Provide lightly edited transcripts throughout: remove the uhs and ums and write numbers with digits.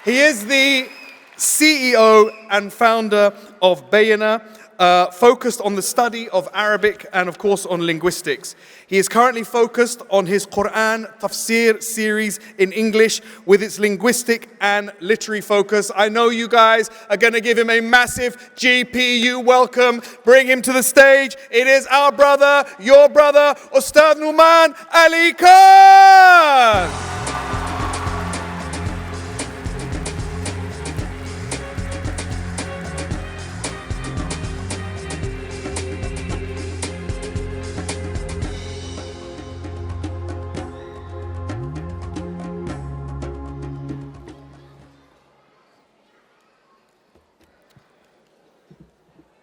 He is the CEO and founder of Bayana, focused on the study of Arabic and of course on linguistics. He is currently focused on his Quran Tafsir series in English with its linguistic and literary focus. I know you guys are going to give him a massive GPU welcome. Bring him to the stage. It is our brother, your brother, Ustadh Noman Ali Khan.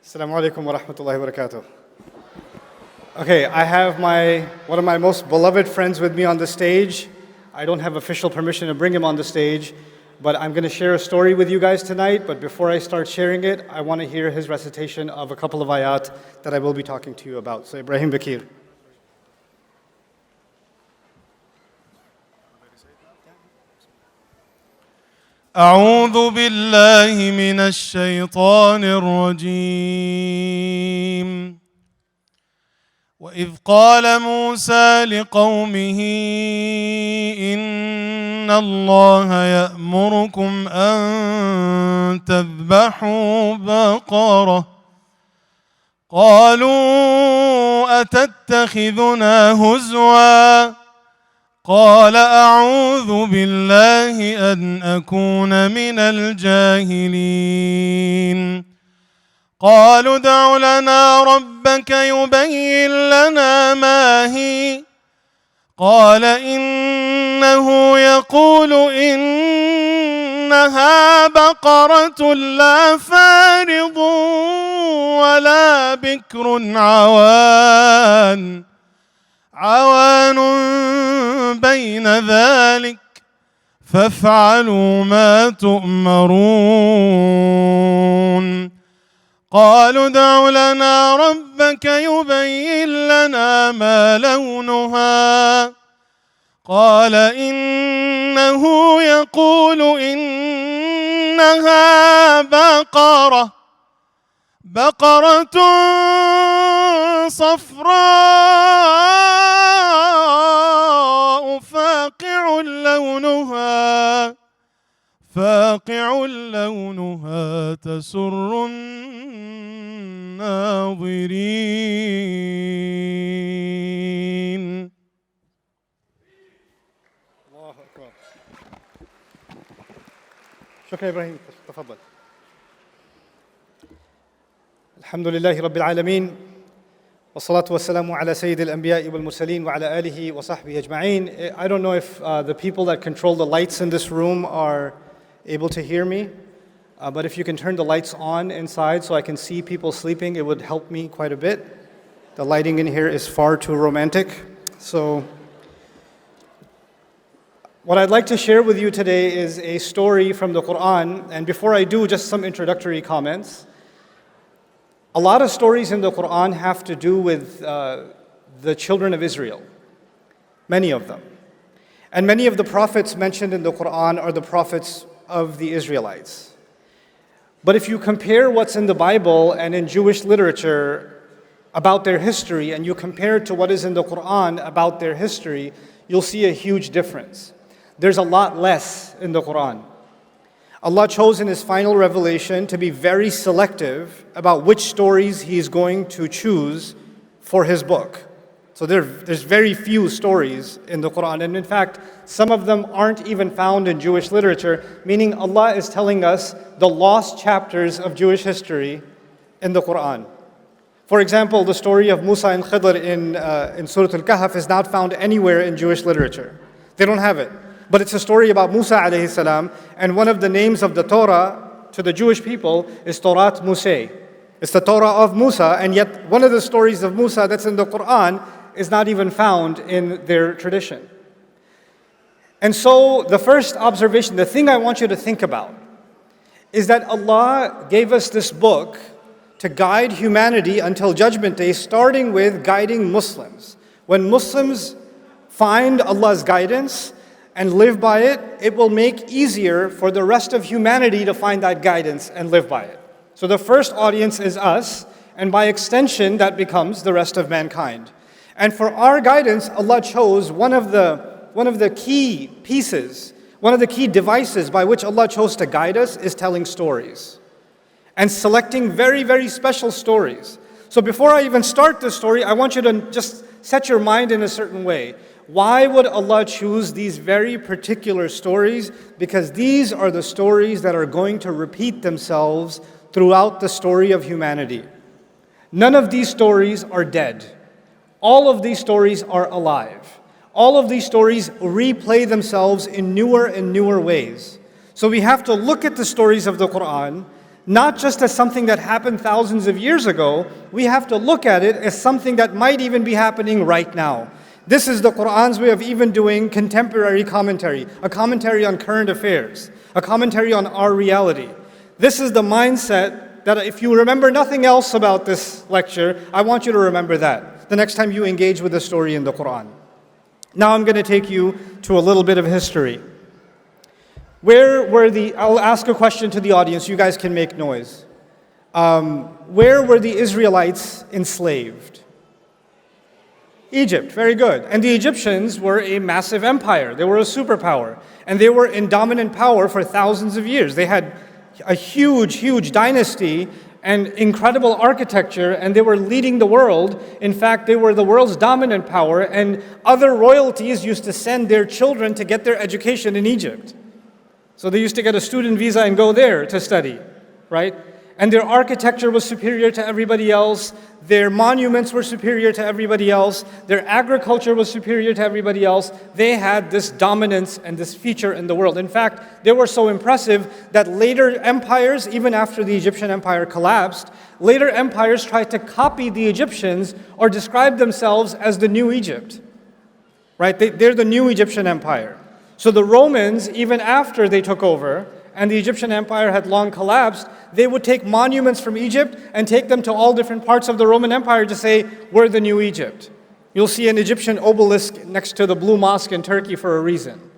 Assalamu alaikum wa rahmatullahi wa barakatuh. Okay, I have one of my most beloved friends with me on the stage. I don't have official permission to bring him on the stage, but I'm going to share a story with you guys tonight. But before I start sharing it, I want to hear his recitation of a couple of ayat that I will be talking to you about. So Ibrahim Bakir. أعوذ بالله من الشيطان الرجيم وإذ قال موسى لقومه إن الله يأمركم أن تذبحوا بقرة قالوا أتتخذنا هزوا قال أعوذ بالله أن أكون من الجاهلين قالوا ادع لنا ربك يبين لنا ما هي قال إنه يقول إنها بقرة لا فارض ولا بكر عوان بين ذلك فافعلوا ما تؤمرون قالوا ادع لنا ربك يبين لنا ما لونها قال إنه يقول إنها بقرة صفراء فاقع لونها تسر الناظرين. الله أكبر. شكرا إبراهيم، تفضل. الحمد لله رب العالمين والصلاة والسلام على سيد الأنبياء والمرسلين وعلى آله وصحبه أجمعين. I don't know if the people that control the lights in this room are able to hear me, but if you can turn the lights on inside so I can see people sleeping, it would help me quite a bit. The lighting in here is far too romantic. So what I'd like to share with you today is a story from the Quran, and before I do, just some introductory comments. A lot of stories in the Quran have to do with the children of Israel, many of them. And many of the prophets mentioned in the Quran are the prophets of the Israelites. But if you compare what's in the Bible and in Jewish literature about their history, and you compare it to what is in the Quran about their history, you'll see a huge difference. There's a lot less in the Quran. Allah chose in His final revelation to be very selective about which stories He's going to choose for His book. So there's very few stories in the Quran, and in fact, some of them aren't even found in Jewish literature, meaning Allah is telling us the lost chapters of Jewish history in the Quran. For example, the story of Musa and Khidr in Surah Al-Kahf is not found anywhere in Jewish literature. They don't have it. But it's a story about Musa alayhi salam, and one of the names of the Torah to the Jewish people is Torat Musa. It's the Torah of Musa, and yet one of the stories of Musa that's in the Quran is not even found in their tradition. And so the first observation, the thing I want you to think about, is that Allah gave us this book to guide humanity until Judgment Day, starting with guiding Muslims. When Muslims find Allah's guidance, and live by it, it will make easier for the rest of humanity to find that guidance and live by it. So the first audience is us, and by extension, that becomes the rest of mankind. And for our guidance, Allah chose one of the key pieces, one of the key devices by which Allah chose to guide us is telling stories. And selecting very, very special stories. So before I even start this story, I want you to just set your mind in a certain way. Why would Allah choose these very particular stories? Because these are the stories that are going to repeat themselves throughout the story of humanity. None of these stories are dead. All of these stories are alive. All of these stories replay themselves in newer and newer ways. So we have to look at the stories of the Qur'an not just as something that happened thousands of years ago, we have to look at it as something that might even be happening right now. This is the Qur'an's way of even doing contemporary commentary, a commentary on current affairs, a commentary on our reality. This is the mindset that if you remember nothing else about this lecture, I want you to remember that the next time you engage with a story in the Qur'an. Now I'm going to take you to a little bit of history. I'll ask a question to the audience, you guys can make noise. Where were the Israelites enslaved? Egypt, very good. And the Egyptians were a massive empire. They were a superpower. And they were in dominant power for thousands of years. They had a huge, huge dynasty and incredible architecture, and they were leading the world. In fact, they were the world's dominant power, and other royalties used to send their children to get their education in Egypt. So they used to get a student visa and go there to study, right? And their architecture was superior to everybody else. Their monuments were superior to everybody else. Their agriculture was superior to everybody else. They had this dominance and this feature in the world. In fact, they were so impressive that later empires, even after the Egyptian empire collapsed, later empires tried to copy the Egyptians or describe themselves as the new Egypt, right? They're the new Egyptian empire. So the Romans, even after they took over, and the Egyptian empire had long collapsed, they would take monuments from Egypt and take them to all different parts of the Roman Empire to say, we're the new Egypt. You'll see an Egyptian obelisk next to the Blue Mosque in Turkey for a reason.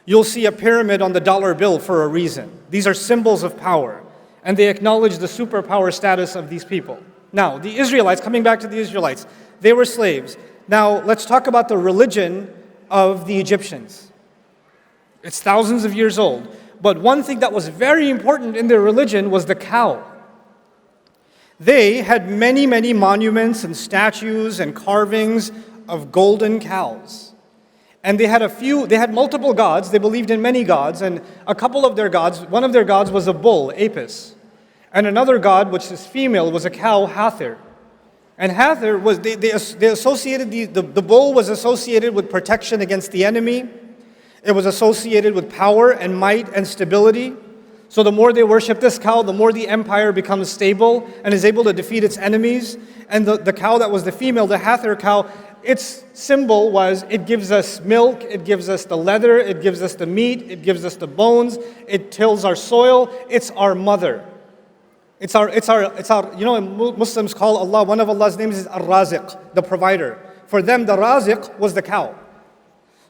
You'll see a pyramid on the dollar bill for a reason. These are symbols of power, and they acknowledge the superpower status of these people. Now, the Israelites, coming back to the Israelites, they were slaves. Now, let's talk about the religion of the Egyptians. It's thousands of years old. But one thing that was very important in their religion was the cow. They had many, many monuments and statues and carvings of golden cows. And they had multiple gods. They believed in many gods. And a couple of their gods, one of their gods was a bull, Apis. And another god, which is female, was a cow, Hathor. And Hathor was, they associated, the bull was associated with protection against the enemy. It was associated with power and might and stability. So the more they worship this cow, the more the empire becomes stable and is able to defeat its enemies. And the cow that was the female, the Hathor cow, its symbol was it gives us milk, it gives us the leather, it gives us the meat, it gives us the bones, it tills our soil, it's our mother. It's our, you know, Muslims call Allah, one of Allah's names is Ar-Raziq, the provider. For them, the Raziq was the cow.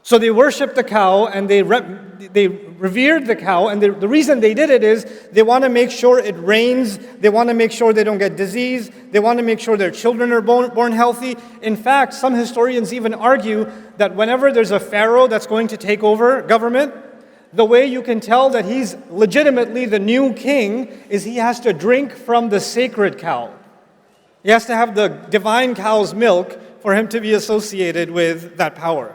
So they worshipped the cow and they revered the cow, and the reason they did it is they want to make sure it rains, they want to make sure they don't get disease, they want to make sure their children are born healthy. In fact, some historians even argue that whenever there's a pharaoh that's going to take over government, the way you can tell that he's legitimately the new king is he has to drink from the sacred cow. He has to have the divine cow's milk for him to be associated with that power.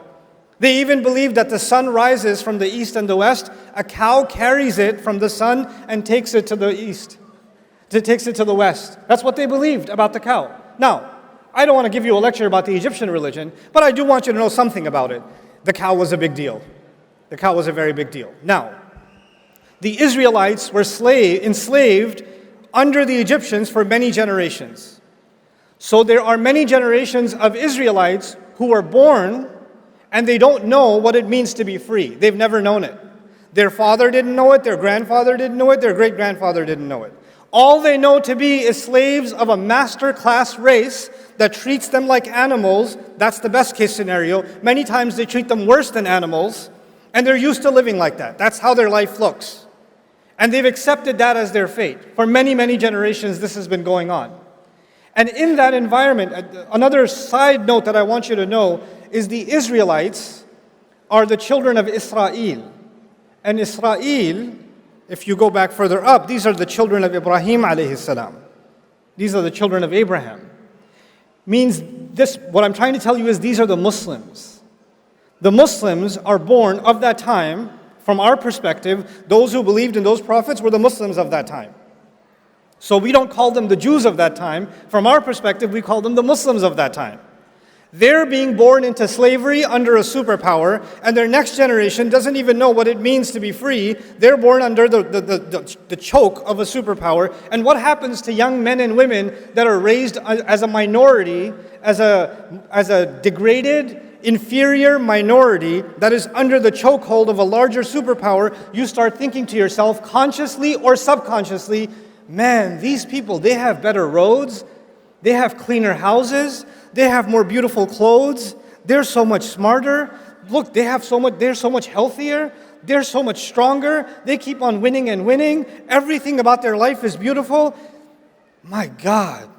They even believe that the sun rises from the east and the west. A cow carries it from the sun and takes it to the east. It takes it to the west. That's what they believed about the cow. Now, I don't want to give you a lecture about the Egyptian religion, but I do want you to know something about it. The cow was a big deal. The cow was a very big deal. Now, the Israelites were enslaved under the Egyptians for many generations. So there are many generations of Israelites who were born and they don't know what it means to be free. They've never known it. Their father didn't know it, their grandfather didn't know it, their great-grandfather didn't know it. All they know to be is slaves of a master class race that treats them like animals. That's the best case scenario. Many times they treat them worse than animals. And they're used to living like that. That's how their life looks. And they've accepted that as their fate. For many, many generations, this has been going on. And in that environment, another side note that I want you to know is the Israelites are the children of Israel. And Israel, if you go back further up, these are the children of Ibrahim alayhi salam. These are the children of Abraham. Means this, what I'm trying to tell you is these are the Muslims. The Muslims are born of that time. From our perspective, those who believed in those prophets were the Muslims of that time. So we don't call them the Jews of that time. From our perspective, we call them the Muslims of that time. They're being born into slavery under a superpower, and their next generation doesn't even know what it means to be free. They're born under the choke of a superpower. And what happens to young men and women that are raised as a minority, as a degraded, inferior minority that is under the chokehold of a larger superpower? You start thinking to yourself, consciously or subconsciously, man, these people, they have better roads, they have cleaner houses, they have more beautiful clothes, they're so much smarter, look, they're so much healthier, they're so much stronger, they keep on winning and winning, everything about their life is beautiful. My God,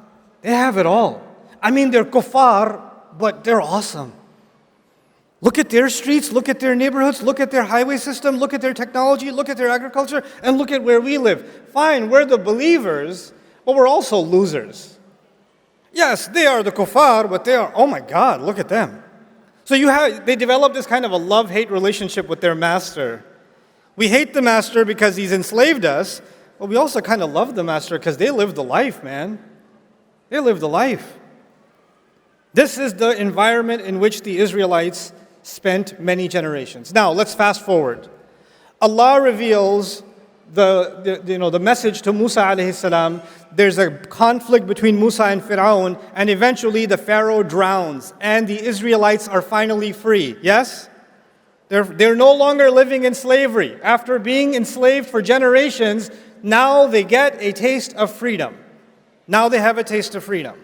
they have it all. I mean, they're kuffar, but they're awesome. Look at their streets, look at their neighborhoods, look at their highway system, look at their technology, look at their agriculture, and look at where we live. Fine, we're the believers, but we're also losers. Yes, they are the kuffar, but they are, oh my God, look at them. So they develop this kind of a love-hate relationship with their master. We hate the master because he's enslaved us, but we also kind of love the master because they live the life, man. They live the life. This is the environment in which the Israelites spent many generations. Now, let's fast forward. Allah reveals the message to Musa alayhi salam. There's a conflict between Musa and Fir'aun, and eventually the Pharaoh drowns, and the Israelites are finally free. Yes? They're no longer living in slavery. After being enslaved for generations, now they get a taste of freedom. Now they have a taste of freedom.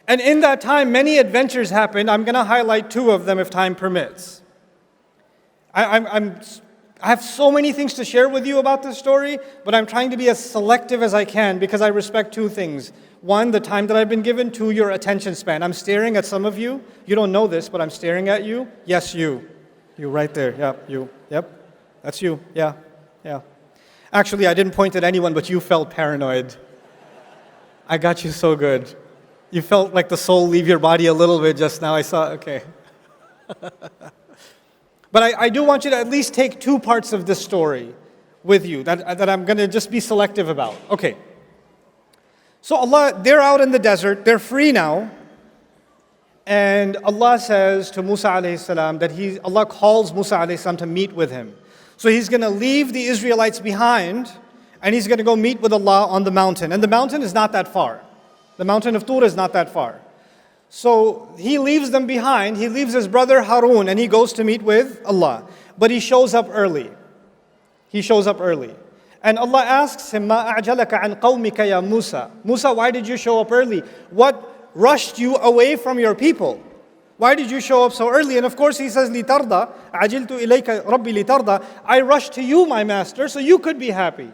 And in that time, many adventures happened. I'm going to highlight two of them if time permits. I have so many things to share with you about this story, but I'm trying to be as selective as I can because I respect two things. One, the time that I've been given. Two, your attention span. I'm staring at some of you. You don't know this, but I'm staring at you. Yes, you. You right there. Yep, you. Yep. That's you. Yeah. Yeah. Actually, I didn't point at anyone, but you felt paranoid. I got you so good. You felt like the soul leave your body a little bit just now. I saw, okay. But I do want you to at least take two parts of this story with you that I'm going to just be selective about. Okay. So Allah, they're out in the desert. They're free now. And Allah says to Musa alayhi salam that Allah calls Musa alayhi salam to meet with him. So he's going to leave the Israelites behind and he's going to go meet with Allah on the mountain. And the mountain is not that far. The mountain of Tur is not that far. So he leaves them behind. He leaves his brother Harun and he goes to meet with Allah. But he shows up early. He shows up early. And Allah asks him, مَا أَعْجَلَكَ عَنْ قَوْمِكَ يَا Musa. Musa, why did you show up early? What rushed you away from your people? Why did you show up so early? And of course he says, لِتَرْضَى عَجِلْتُ إِلَيْكَ رَبِّي لِتَرْضَى. I rushed to you, my master, so you could be happy.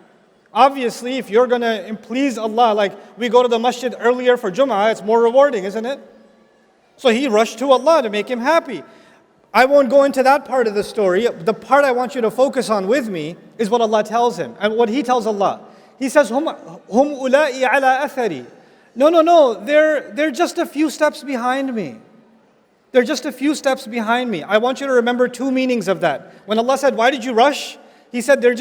Obviously, if you're going to please Allah, like we go to the masjid earlier for Jum'ah, it's more rewarding, isn't it? So he rushed to Allah to make him happy. I won't go into that part of the story. The part I want you to focus on with me is what Allah tells him. And what he tells Allah. He says, Hum ula'i ala athari. No, they're just a few steps behind me. They're just a few steps behind me. I want you to remember two meanings of that. When Allah said, why did you rush? He said, there's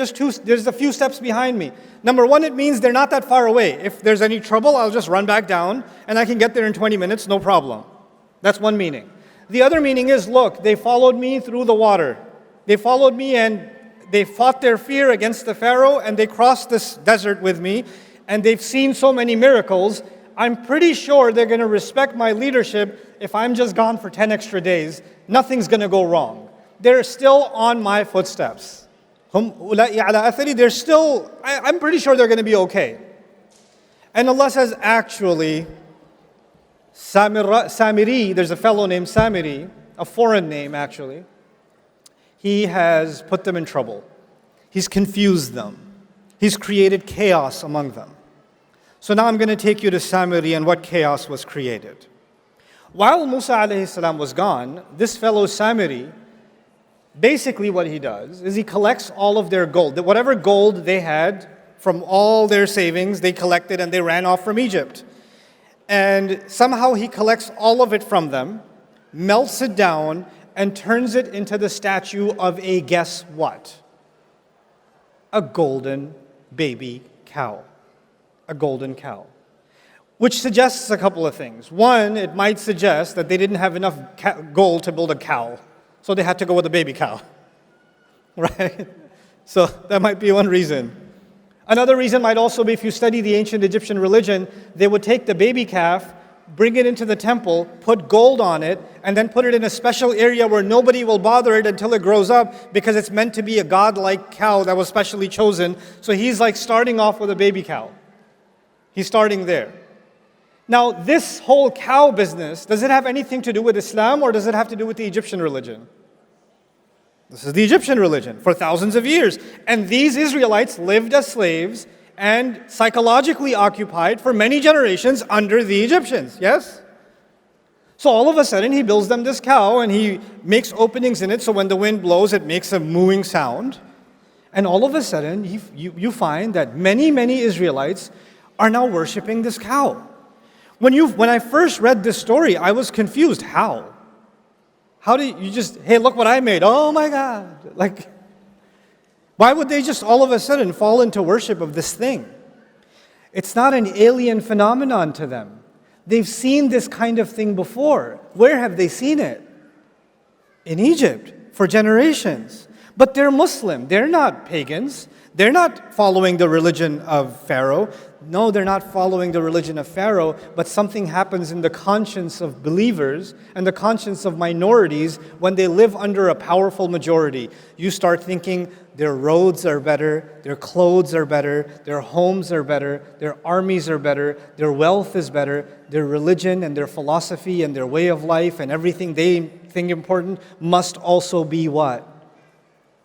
a few steps behind me. Number one, it means they're not that far away. If there's any trouble, I'll just run back down and I can get there in 20 minutes, no problem. That's one meaning. The other meaning is, look, they followed me through the water. They followed me and they fought their fear against the Pharaoh and they crossed this desert with me and they've seen so many miracles. I'm pretty sure they're going to respect my leadership if I'm just gone for 10 extra days. Nothing's going to go wrong. They're still on my footsteps. They're still, I'm pretty sure they're going to be okay. And Allah says, actually, Samiri, there's a fellow named Samiri, a foreign name actually. he has put them in trouble. He's confused them. He's created chaos among them. So now I'm going to take you to Samiri and what chaos was created. While Musa alayhi salam was gone, this fellow Samiri, basically what he does is he collects all of their gold. Whatever gold they had from all their savings, they collected and they ran off from Egypt. And somehow he collects all of it from them, melts it down, and turns it into the statue of a guess what? A golden baby cow. A golden cow. Which suggests a couple of things. One, it might suggest that they didn't have enough gold to build a cow, so they had to go with a baby cow. Right? So that might be one reason. Another reason might also be if you study the ancient Egyptian religion, they would take the baby calf, bring it into the temple, put gold on it, and then put it in a special area where nobody will bother it until it grows up because it's meant to be a godlike cow that was specially chosen. So he's like starting off with a baby cow. He's starting there. Now, this whole cow business, does it have anything to do with Islam or does it have to do with the Egyptian religion? This is the Egyptian religion for thousands of years. And these Israelites lived as slaves and psychologically occupied for many generations under the Egyptians, yes? So all of a sudden he builds them this cow and he makes openings in it so when the wind blows it makes a mooing sound. And all of a sudden you find that many Israelites are now worshiping this cow. When I first read this story, I was confused. How? How do you just, hey, look what I made. Oh my God. Like, why would they just all of a sudden fall into worship of this thing? It's not an alien phenomenon to them. They've seen this kind of thing before. Where have they seen it? In Egypt for generations. But they're Muslim. They're not pagans. They're not following the religion of Pharaoh. No, they're not following the religion of Pharaoh, but something happens in the conscience of believers and the conscience of minorities when they live under a powerful majority. You start thinking their roads are better, their clothes are better, their homes are better, their armies are better, their wealth is better, their religion and their philosophy and their way of life and everything they think important must also be what?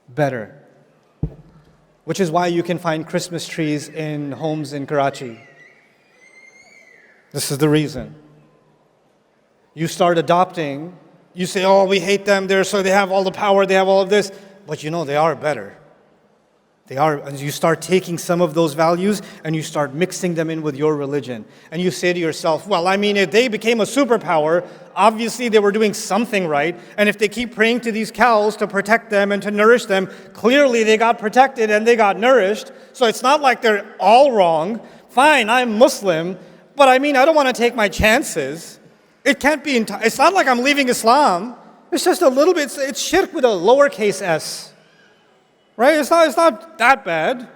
Better. Which is why you can find Christmas trees in homes in Karachi. This is the reason. You start adopting, you say, oh, we hate them, they have all the power, they have all of this. But you know, they are better. They are, and you start taking some of those values and you start mixing them in with your religion. And you say to yourself, well, I mean, if they became a superpower, obviously they were doing something right. And if they keep praying to these cows to protect them and to nourish them, clearly they got protected and they got nourished. So it's not like they're all wrong. Fine, I'm Muslim, but I mean, I don't want to take my chances. It can't be, it's not like I'm leaving Islam. It's just a little bit, it's shirk with a lowercase s. Right? It's not that bad.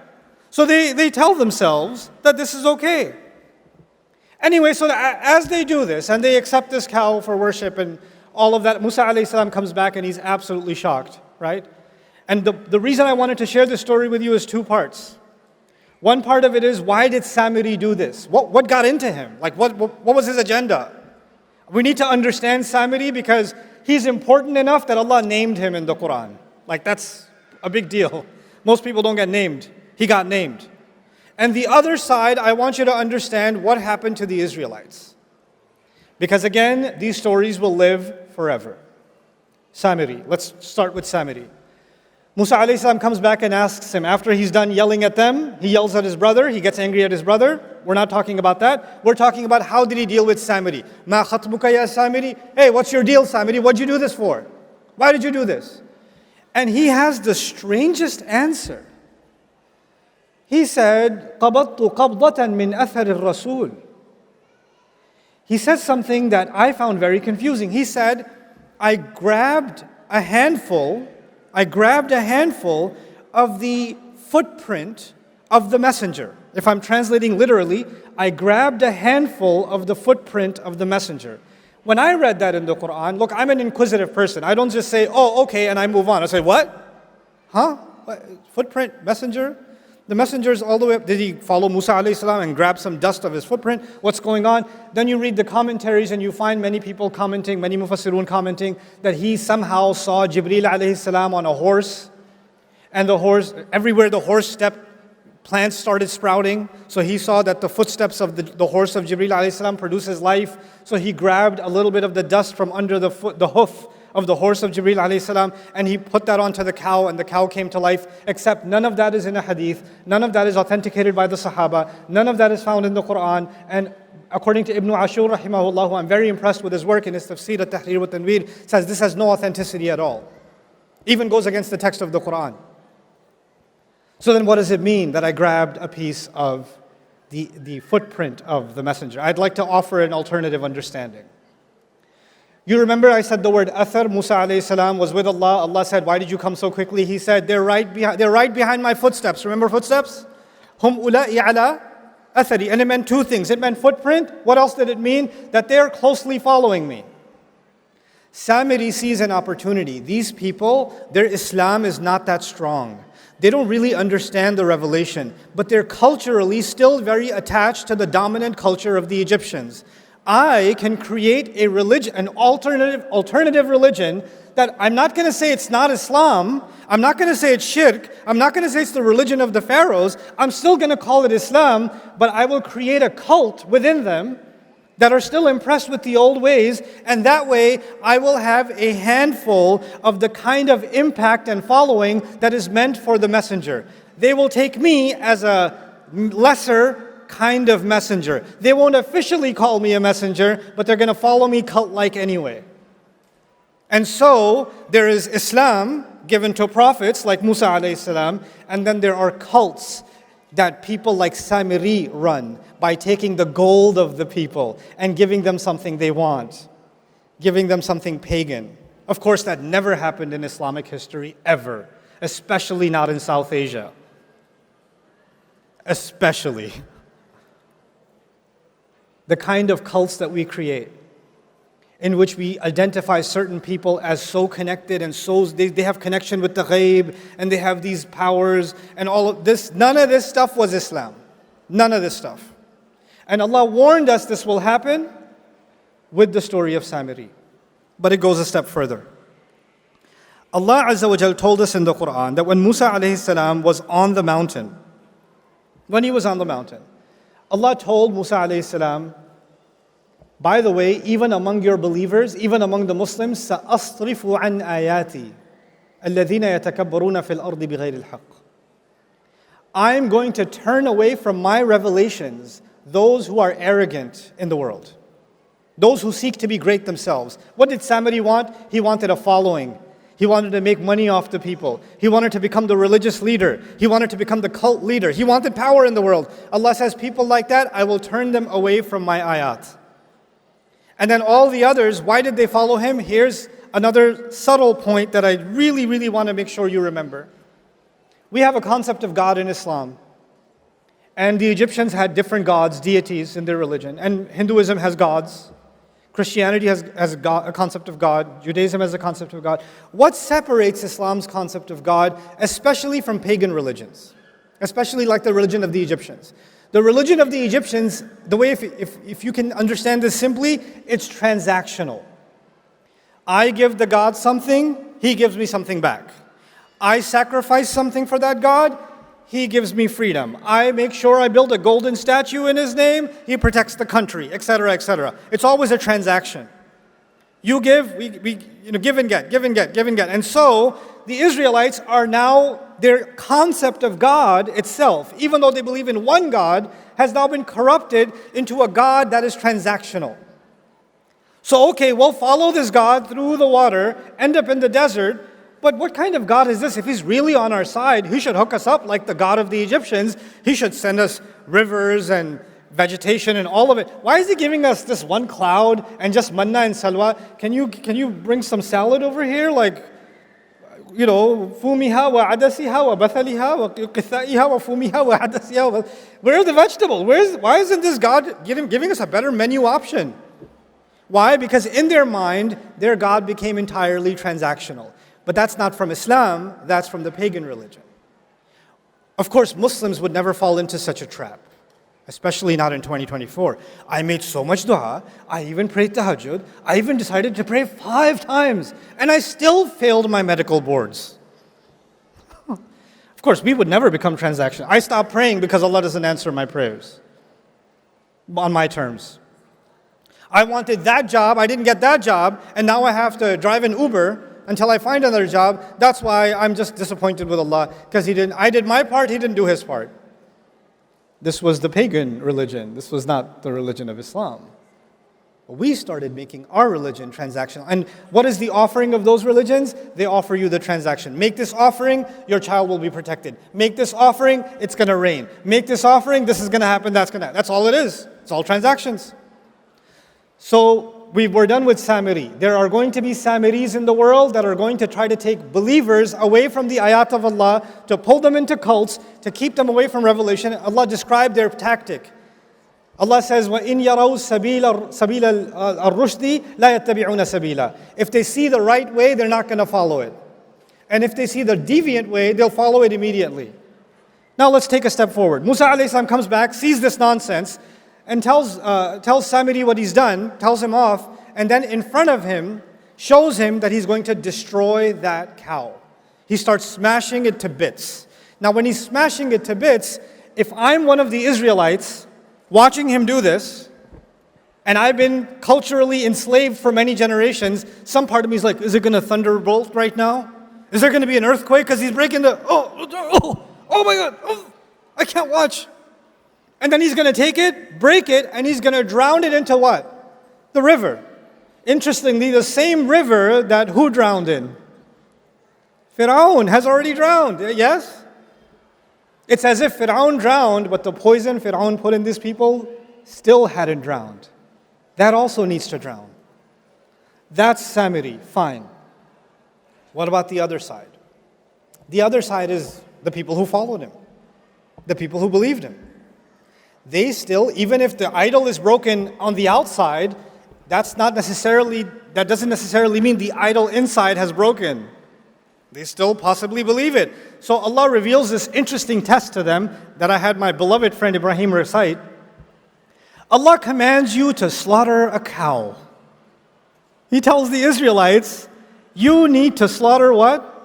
So they tell themselves that this is okay. Anyway, so as they do this, and they accept this cow for worship and all of that, Musa alayhi salam comes back and he's absolutely shocked, right? And the reason I wanted to share this story with you is two parts. One part of it is, why did Samiri do this? What got into him? Like, what was his agenda? We need to understand Samiri because he's important enough that Allah named him in the Quran. Like, that's a big deal. Most people don't get named. He got named. And the other side, I want you to understand what happened to the Israelites. Because again, these stories will live forever. Samiri. Let's start with Samiri. Musa alayhi salam comes back and asks him, after he's done yelling at them, he yells at his brother, he gets angry at his brother. We're not talking about that. We're talking about how did he deal with Samiri. Ma khatbuka ya Samiri? Hey, what's your deal, Samiri? What'd you do this for? Why did you do this? And he has the strangest answer. He said, قَبَضْتُ قَبْضَةً مِّنْ أَثَرِ الرَّسُولِ. He said something that I found very confusing. He said, I grabbed a handful of the footprint of the messenger. If I'm translating literally, I grabbed a handful of the footprint of the messenger. When I read that in the Quran, look, I'm an inquisitive person. I don't just say, oh, okay, and I move on. I say, what? Huh? What? Footprint, messenger? The messengers all the way up, did he follow Musa alayhi salam and grab some dust of his footprint? What's going on? Then you read the commentaries and you find many people commenting, many mufassirun commenting, that he somehow saw Jibreel alayhi salam on a horse, and the horse, everywhere the horse stepped, plants started sprouting. So he saw that the footsteps of the horse of Jibreel alayhi salam produces life. So he grabbed a little bit of the dust from under the hoof of the horse of Jibreel alayhi salam, and he put that onto the cow, and the cow came to life. Except none of that is in a hadith, none of that is authenticated by the Sahaba, none of that is found in the Quran. And according to Ibn Ashur rahimahullah, I'm very impressed with his work in his tafsir at-Tahrir wa Tanweer, says this has no authenticity at all. Even goes against the text of the Quran. So then what does it mean that I grabbed a piece of the footprint of the messenger? I'd like to offer an alternative understanding. You remember I said the word athar. Musa alayhi salam was with Allah. Allah said, why did you come so quickly? He said, they're right behind my footsteps. Remember footsteps? Hum ula'i ala athari. And it meant two things. It meant footprint. What else did it mean? That they're closely following me. Samiri sees an opportunity. These people, their Islam is not that strong. They don't really understand the revelation, but they're culturally still very attached to the dominant culture of the Egyptians. I can create a religion, an alternative religion that I'm not going to say it's not Islam. I'm not going to say it's shirk. I'm not going to say it's the religion of the pharaohs. I'm still going to call it Islam, but I will create a cult within them that are still impressed with the old ways, and that way I will have a handful of the kind of impact and following that is meant for the messenger. They will take me as a lesser kind of messenger. They won't officially call me a messenger, but they're going to follow me cult-like anyway. And so there is Islam given to prophets like Musa alayhi salam, and then there are cults that people like Samiri run by taking the gold of the people and giving them something they want, giving them something pagan. Of course, that never happened in Islamic history, ever, especially not in South Asia. Especially. The kind of cults that we create, in which we identify certain people as so connected and so they have connection with the ghaib and they have these powers and all of this. None of this stuff was Islam. None of this stuff. And Allah warned us this will happen with the story of Samiri. But it goes a step further. Allah Azza wa Jal told us in the Quran that when Musa alayhi salam was on the mountain, Allah told Musa alayhi salam, by the way, even among your believers, even among the Muslims, سَأَصْرِفُ عَنْ آيَاتِي الَّذِينَ يَتَكَبَّرُونَ فِي الْأَرْضِ بِغَيْرِ الْحَقِّ. I'm going to turn away from my revelations those who are arrogant in the world, those who seek to be great themselves. What did Samiri want? He wanted a following. He wanted to make money off the people. He wanted to become the religious leader. He wanted to become the cult leader. He wanted power in the world. Allah says, people like that, I will turn them away from my ayat. And then all the others, why did they follow him? Here's another subtle point that I really, really want to make sure you remember. We have a concept of God in Islam. And the Egyptians had different gods, deities in their religion. And Hinduism has gods. Christianity has a concept of God. Judaism has a concept of God. What separates Islam's concept of God, especially from pagan religions? Especially like the religion of the Egyptians. The religion of the Egyptians, the way if you can understand this simply, it's transactional. I give the God something, he gives me something back. I sacrifice something for that God, he gives me freedom. I make sure I build a golden statue in his name, he protects the country, etc., etc. It's always a transaction. You give, we give and get, give and get, give and get. And so the Israelites are now, their concept of God itself, even though they believe in one God, has now been corrupted into a God that is transactional. So okay, we'll follow this God through the water, end up in the desert, but what kind of God is this? If he's really on our side, he should hook us up like the God of the Egyptians. He should send us rivers and vegetation and all of it. Why is he giving us this one cloud and just manna and salwa? Can you bring some salad over here? Like, fumiha wa adasiha wa bathaliha wa qithaiha wa fumiha wa adasiha. Where are the vegetables? Why isn't this God giving us a better menu option? Why? Because in their mind, their God became entirely transactional. But that's not from Islam, that's from the pagan religion. Of course, Muslims would never fall into such a trap, especially not in 2024. I made so much dua, I even prayed tahajjud, I even decided to pray 5 times, and I still failed my medical boards. Of course, we would never become transactional. I stopped praying because Allah doesn't answer my prayers on my terms. I wanted that job, I didn't get that job, and now I have to drive an Uber until I find another job. That's why I'm just disappointed with Allah, because I did my part, He didn't do His part. This was the pagan religion. This was not the religion of Islam. We started making our religion transactional. And what is the offering of those religions? They offer you the transaction. Make this offering, your child will be protected. Make this offering, it's going to rain. Make this offering, this is going to happen, that's all it is. It's all transactions. So we're done with Samiri. There are going to be Samiris in the world that are going to try to take believers away from the ayat of Allah, to pull them into cults, to keep them away from revelation. Allah described their tactic. Allah says, وَإِنْ يَرَوْا سَبِيلَ الرُّشْدِ لَا يَتَّبِعُونَ سَبِيلًا. If they see the right way, they're not going to follow it. And if they see the deviant way, they'll follow it immediately. Now let's take a step forward. Musa alayhi salam comes back, sees this nonsense, and tells Samiri what he's done, tells him off, and then in front of him, shows him that he's going to destroy that cow. He starts smashing it to bits. Now when he's smashing it to bits, if I'm one of the Israelites, watching him do this, and I've been culturally enslaved for many generations, some part of me is like, is it going to thunderbolt right now? Is there going to be an earthquake? Because he's breaking oh my God, I can't watch. And then he's going to take it, break it, and he's going to drown it into what? The river. Interestingly, the same river that who drowned in? Fir'aun has already drowned, yes? It's as if Fir'aun drowned, but the poison Fir'aun put in these people still hadn't drowned. That also needs to drown. That's Samiri, fine. What about the other side? The other side is the people who followed him, the people who believed him. They still, even if the idol is broken on the outside, that doesn't necessarily mean the idol inside has broken. They still possibly believe it. So Allah reveals this interesting test to them that I had my beloved friend Ibrahim recite. Allah commands you to slaughter a cow. He tells the Israelites, you need to slaughter what?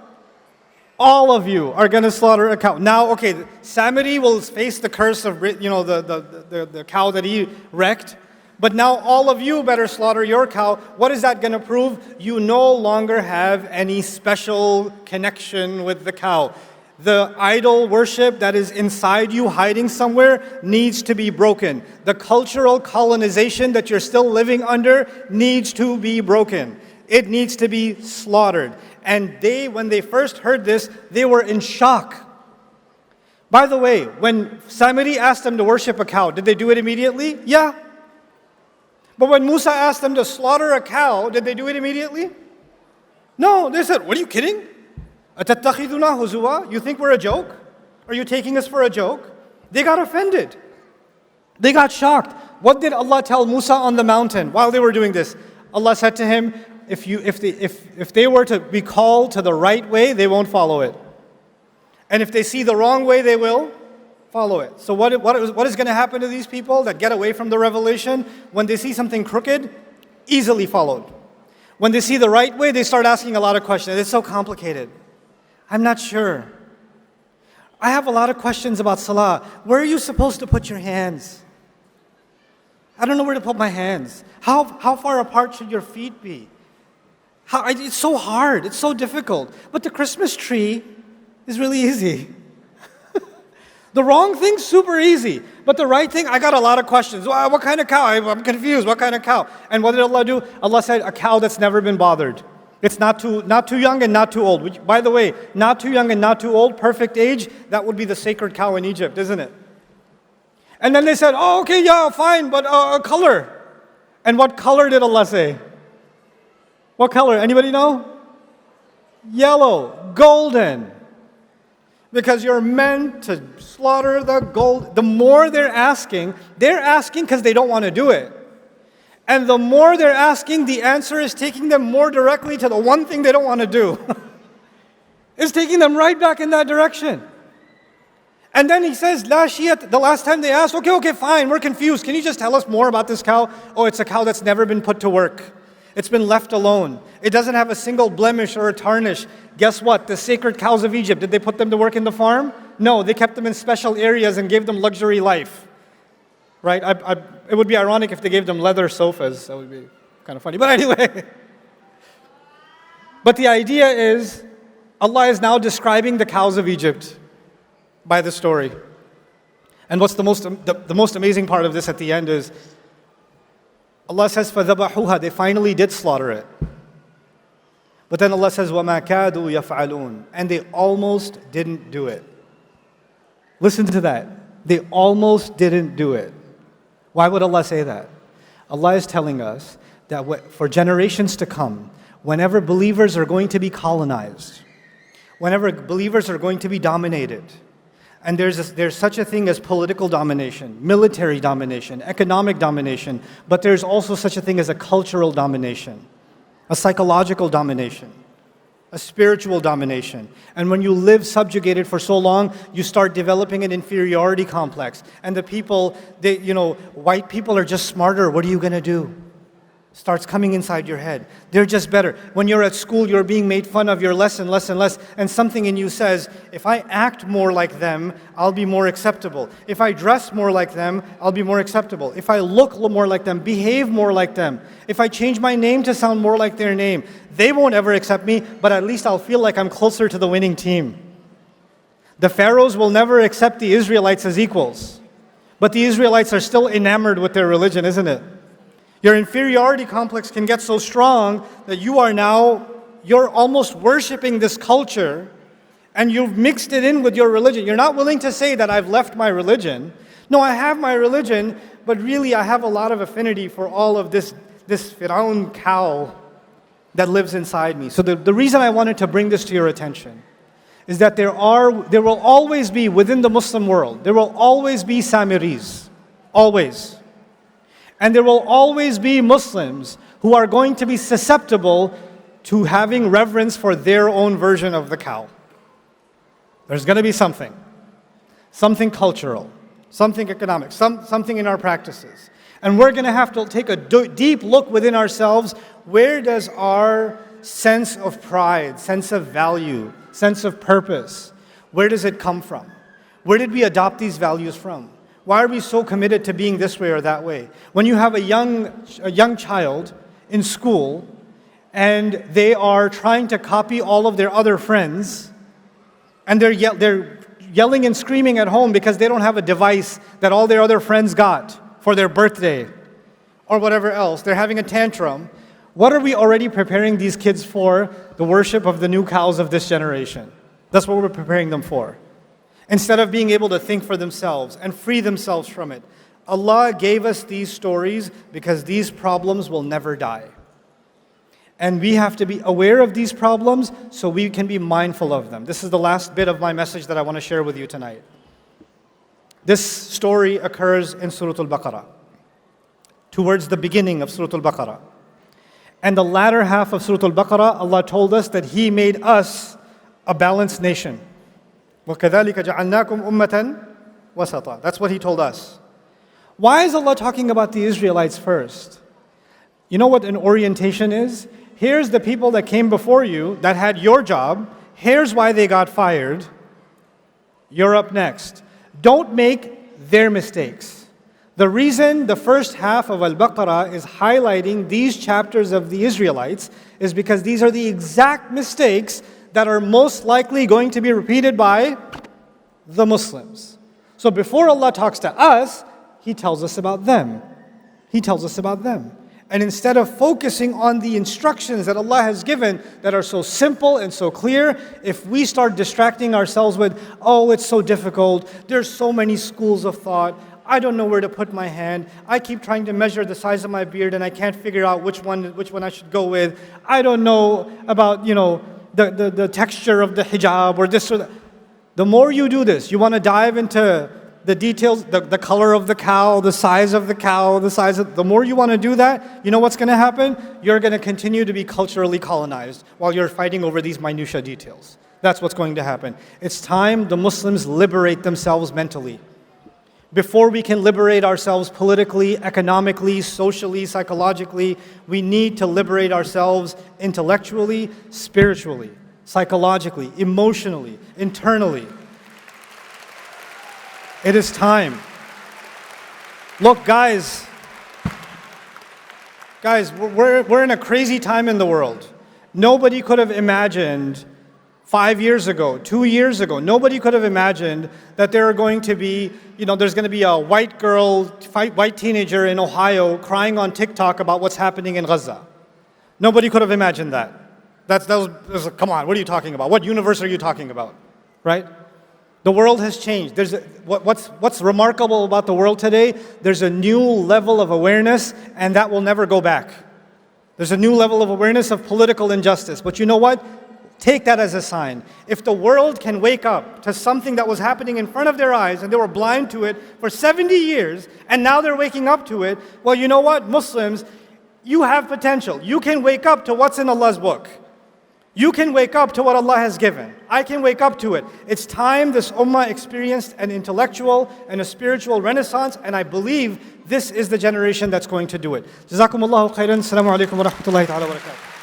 All of you are going to slaughter a cow. Now, okay, Samiri will face the curse of, the cow that he wrecked. But now all of you better slaughter your cow. What is that going to prove? You no longer have any special connection with the cow. The idol worship that is inside you, hiding somewhere, needs to be broken. The cultural colonization that you're still living under needs to be broken. It needs to be slaughtered. And when they first heard this, they were in shock. By the way, when Samiri asked them to worship a cow, did they do it immediately? Yeah. But when Musa asked them to slaughter a cow, did they do it immediately? No, they said, what are you kidding? أَتَتَّخِذُنَا هُزُوًا? You think we're a joke? Are you taking us for a joke? They got offended. They got shocked. What did Allah tell Musa on the mountain while they were doing this? Allah said to him, if they were to be called to the right way, they won't follow it. And if they see the wrong way, they will follow it. So what is going to happen to these people that get away from the revelation? When they see something crooked, easily followed. When they see the right way, they start asking a lot of questions. It's so complicated. I'm not sure. I have a lot of questions about salah. Where are you supposed to put your hands? I don't know where to put my hands. How far apart should your feet be? It's so hard. It's so difficult. But the Christmas tree is really easy. The wrong thing's super easy. But the right thing, I got a lot of questions. What kind of cow? I'm confused. What kind of cow? And what did Allah do? Allah said, a cow that's never been bothered. It's not too young and not too old. Which, by the way, not too young and not too old, perfect age, that would be the sacred cow in Egypt, isn't it? And then they said, oh, okay, yeah, fine, but color. And what color did Allah say? What color? Anybody know? Yellow, golden. Because you're meant to slaughter the gold. The more they're asking because they don't want to do it. And the more they're asking, the answer is taking them more directly to the one thing they don't want to do. It's taking them right back in that direction. And then he says, La shiyat, the last time they asked, okay, fine, we're confused. Can you just tell us more about this cow? Oh, it's a cow that's never been put to work. It's been left alone. It doesn't have a single blemish or a tarnish. Guess what? The sacred cows of Egypt, did they put them to work in the farm? No, they kept them in special areas and gave them luxury life. Right? It would be ironic if they gave them leather sofas. That would be kind of funny. But anyway. But the idea is, Allah is now describing the cows of Egypt by the story. And what's the most amazing part of this at the end is, Allah says, فَذَبَحُوهَا, they finally did slaughter it. But then Allah says, وَمَا كَادُوا يَفْعَلُونَ, and they almost didn't do it. Listen to that. They almost didn't do it. Why would Allah say that? Allah is telling us that for generations to come, whenever believers are going to be colonized, whenever believers are going to be dominated, and there's such a thing as political domination, military domination, economic domination, but there's also such a thing as a cultural domination, a psychological domination, a spiritual domination. And when you live subjugated for so long, you start developing an inferiority complex. And the people, white people are just smarter. What are you going to do? Starts coming inside your head. They're just better. When you're at school, you're being made fun of, you're less and less and less, and something in you says, if I act more like them, I'll be more acceptable. If I dress more like them, I'll be more acceptable. If I look more like them, behave more like them, if I change my name to sound more like their name, they won't ever accept me, but at least I'll feel like I'm closer to the winning team. The pharaohs will never accept the Israelites as equals, but the Israelites are still enamored with their religion, isn't it? Your inferiority complex can get so strong that you're almost worshiping this culture and you've mixed it in with your religion. You're not willing to say that I've left my religion. No, I have my religion, but really I have a lot of affinity for all of this Firaun cow that lives inside me. So the reason I wanted to bring this to your attention is that there will always be, within the Muslim world, there will always be Samiris. Always. And there will always be Muslims who are going to be susceptible to having reverence for their own version of the cow. There's going to be something cultural, something economic, something in our practices. And we're going to have to take a deep look within ourselves. Where does our sense of pride, sense of value, sense of purpose, where does it come from? Where did we adopt these values from? Why are we so committed to being this way or that way? When you have a young child in school and they are trying to copy all of their other friends and they're yelling and screaming at home because they don't have a device that all their other friends got for their birthday or whatever else, they're having a tantrum. What are we already preparing these kids for? The worship of the new cows of this generation. That's what we're preparing them for. Instead of being able to think for themselves and free themselves from it. Allah gave us these stories because these problems will never die. And we have to be aware of these problems so we can be mindful of them. This is the last bit of my message that I want to share with you tonight. This story occurs in Surah Al-Baqarah, towards the beginning of Surah Al-Baqarah. And the latter half of Surah Al-Baqarah, Allah told us that He made us a balanced nation. وَكَذَلِكَ جَعَلْنَاكُمْ أُمَّةً وَسَطًا. That's what He told us. Why is Allah talking about the Israelites first? You know what an orientation is? Here's the people that came before you that had your job. Here's why they got fired. You're up next. Don't make their mistakes. The reason the first half of Al-Baqarah is highlighting these chapters of the Israelites is because these are the exact mistakes that are most likely going to be repeated by the Muslims. So before Allah talks to us, He tells us about them. He tells us about them. And instead of focusing on the instructions that Allah has given that are so simple and so clear, if we start distracting ourselves with, oh, it's so difficult, there's so many schools of thought, I don't know where to put my hand, I keep trying to measure the size of my beard and I can't figure out which one I should go with, I don't know about, the texture of the hijab or this or that. The more you do this, you want to dive into the details, the color of the cow, the size of the cow, the more you want to do that, you know what's going to happen? You're going to continue to be culturally colonized while you're fighting over these minutia details. That's what's going to happen. It's time the Muslims liberate themselves mentally. Before we can liberate ourselves politically, economically, socially, psychologically, we need to liberate ourselves intellectually, spiritually, psychologically, emotionally, internally. It is time. Look, guys, we're in a crazy time in the world. Nobody could have imagined 5 years ago, 2 years ago, nobody could have imagined that there are going to be, there's going to be a white girl, white teenager in Ohio crying on TikTok about what's happening in Gaza. Nobody could have imagined that. That was come on, what are you talking about? What universe are you talking about? Right? The world has changed. What's remarkable about the world today? There's a new level of awareness, and that will never go back. There's a new level of awareness of political injustice. But you know what? Take that as a sign. If the world can wake up to something that was happening in front of their eyes and they were blind to it for 70 years, and now they're waking up to it, well, you know what? Muslims, you have potential. You can wake up to what's in Allah's book. You can wake up to what Allah has given. I can wake up to it. It's time this ummah experienced an intellectual and a spiritual renaissance, and I believe this is the generation that's going to do it. Jazakumullahu khairan. Assalamu alaikum wa rahmatullahi ta'ala wa barakatuh.